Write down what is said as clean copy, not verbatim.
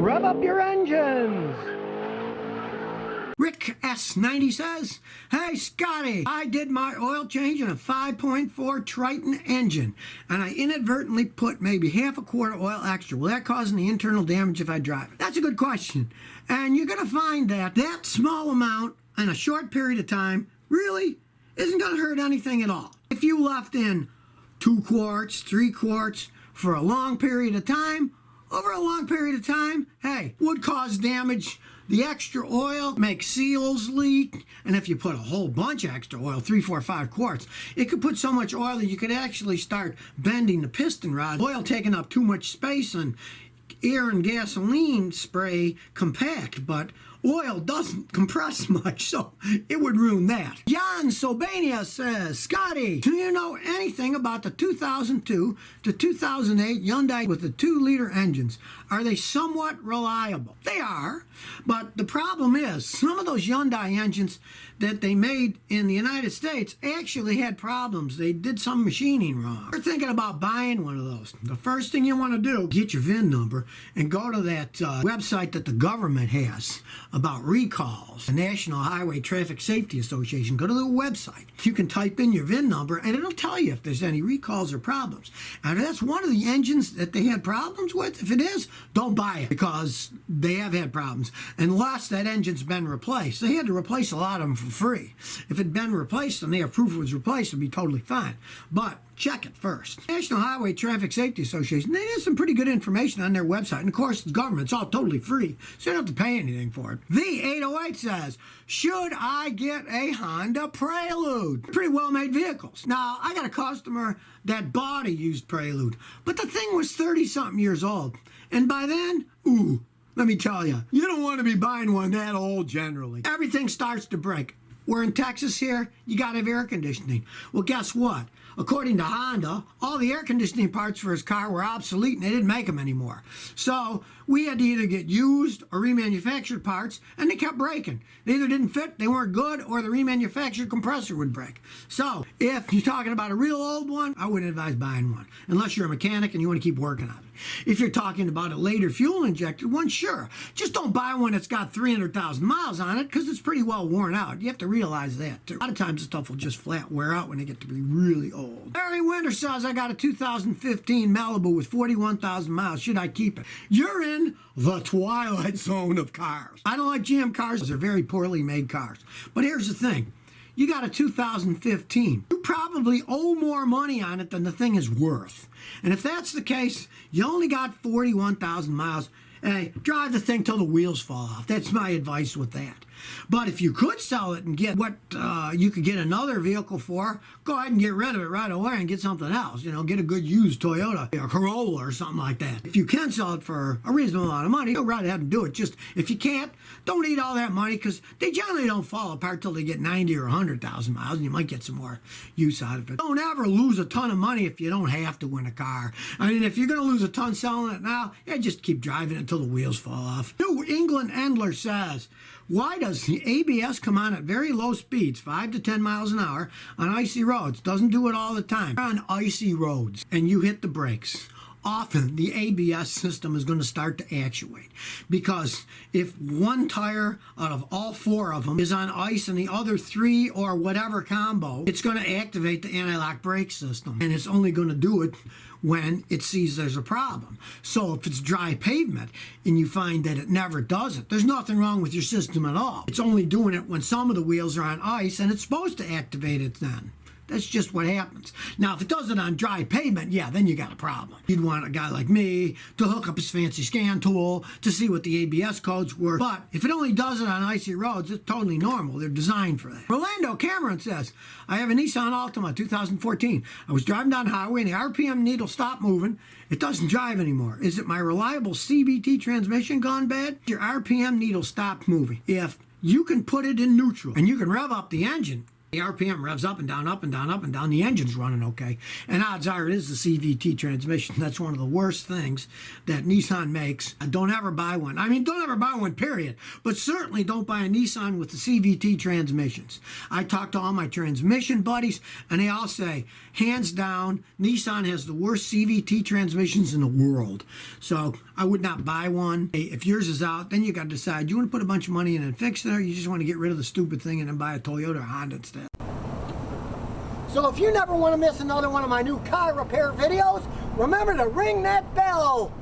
Rev up your engines! Rick S90 says, "Hey Scotty, I did my oil change in a 5.4 Triton engine, and I inadvertently put maybe half a quart of oil extra. Will that cause any internal damage if I drive it?" That's a good question. And you're going to find that that small amount in a short period of time really isn't going to hurt anything at all. If you left in 2 quarts, 3 quarts for a long period of time, over a long period of time, hey, would cause damage. The extra oil makes seals leak, and if you put a whole bunch of extra oil, 3, 4, 5 quarts, it could put so much oil that you could actually start bending the piston rod. Oil taking up too much space and air and gasoline spray compact, but oil doesn't compress much, so it would ruin that. Jan Sobania says, "Scotty, do you know anything about the 2002 to 2008 Hyundai with the 2-liter engines? Are they somewhat reliable?" They are, but the problem is some of those Hyundai engines that they made in the United States actually had problems. They did some machining wrong. You're thinking about buying one of those. The first thing you want to do, get your VIN number and go to that website that the government has about recalls, the National Highway Traffic Safety Association. Go to the website. You can type in your VIN number and it'll tell you if there's any recalls or problems. And if that's one of the engines that they had problems with, if it is, don't buy it, because they have had problems unless that engine's been replaced. They had to replace a lot of them for free. If it had been replaced and they have proof it was replaced, it'd be totally fine. But check it first. National Highway Traffic Safety Association, they have some pretty good information on their website. And of course, the government's all totally free, so you don't have to pay anything for it. V808 says, "Should I get a Honda Prelude?" Pretty well-made vehicles. Now, I got a customer that bought a used Prelude, but the thing was 30-something years old. And by then, ooh, let me tell you, you don't want to be buying one that old generally. Everything starts to break. We're in Texas here, you got to have air conditioning. Well, guess what? According to Honda, all the air conditioning parts for his car were obsolete and they didn't make them anymore. So we had to either get used or remanufactured parts, and they kept breaking. They either didn't fit, they weren't good, or the remanufactured compressor would break. So if you're talking about a real old one, I wouldn't advise buying one, unless you're a mechanic and you want to keep working on it. If you're talking about a later fuel-injected one, sure. Just don't buy one that's got 300,000 miles on it, because it's pretty well worn out. You have to realize that, too. A lot of times the stuff will just flat wear out when they get to be really old. Larry Winter says, "I got a 2015 Malibu with 41,000 miles. Should I keep it?" You're in the twilight zone of cars. I don't like GM cars. They're very poorly made cars. But here's the thing. You got a 2015. You probably owe more money on it than the thing is worth. And if that's the case, you only got 41,000 miles. Hey, drive the thing till the wheels fall off. That's my advice with that. But if you could sell it and get what you could get another vehicle for, go ahead and get rid of it right away and get something else. You know, get a good used Toyota or Corolla or something like that. If you can sell it for a reasonable amount of money, go right ahead and do it. Just if you can't, don't eat all that money, because they generally don't fall apart till they get 90 or 100,000 miles, and you might get some more use out of it. Don't ever lose a ton of money if you don't have to win a car. I mean, if you're going to lose a ton selling it now, yeah, just keep driving it until the wheels fall off. New England Endler says, "Why does the ABS come on at very low speeds, 5 to 10 miles an hour, on icy roads? Doesn't do it all the time." On icy roads and you hit the brakes, often the ABS system is going to start to actuate, because if one tire out of all 4 of them is on ice and the other 3 or whatever combo, it's going to activate the anti-lock brake system, and it's only going to do it when it sees there's a problem. So if it's dry pavement and you find that it never does it, there's nothing wrong with your system at all. It's only doing it when some of the wheels are on ice, and it's supposed to activate it then. That's just what happens. Now, if it does it on dry pavement, yeah, then you got a problem. You'd want a guy like me to hook up his fancy scan tool to see what the ABS codes were. But if it only does it on icy roads, it's totally normal. They're designed for that. Rolando Cameron says, "I have a Nissan Altima 2014. I was driving down the highway and the RPM needle stopped moving. It doesn't drive anymore. Is it my reliable CVT transmission gone bad? Your RPM needle stopped moving. If you can put it in neutral and you can rev up the engine, the RPM revs up and down, up and down, up and down. The engine's running okay. And odds are it is the CVT transmission. That's one of the worst things that Nissan makes. Don't ever buy one. I mean, don't ever buy one, period. But certainly don't buy a Nissan with the CVT transmissions. I talk to all my transmission buddies, and they all say, hands down, Nissan has the worst CVT transmissions in the world. So I would not buy one. Hey, if yours is out, then you got to decide, do you want to put a bunch of money in and fix it, or you just want to get rid of the stupid thing and then buy a Toyota or Honda instead? So if you never want to miss another one of my new car repair videos, remember to ring that bell.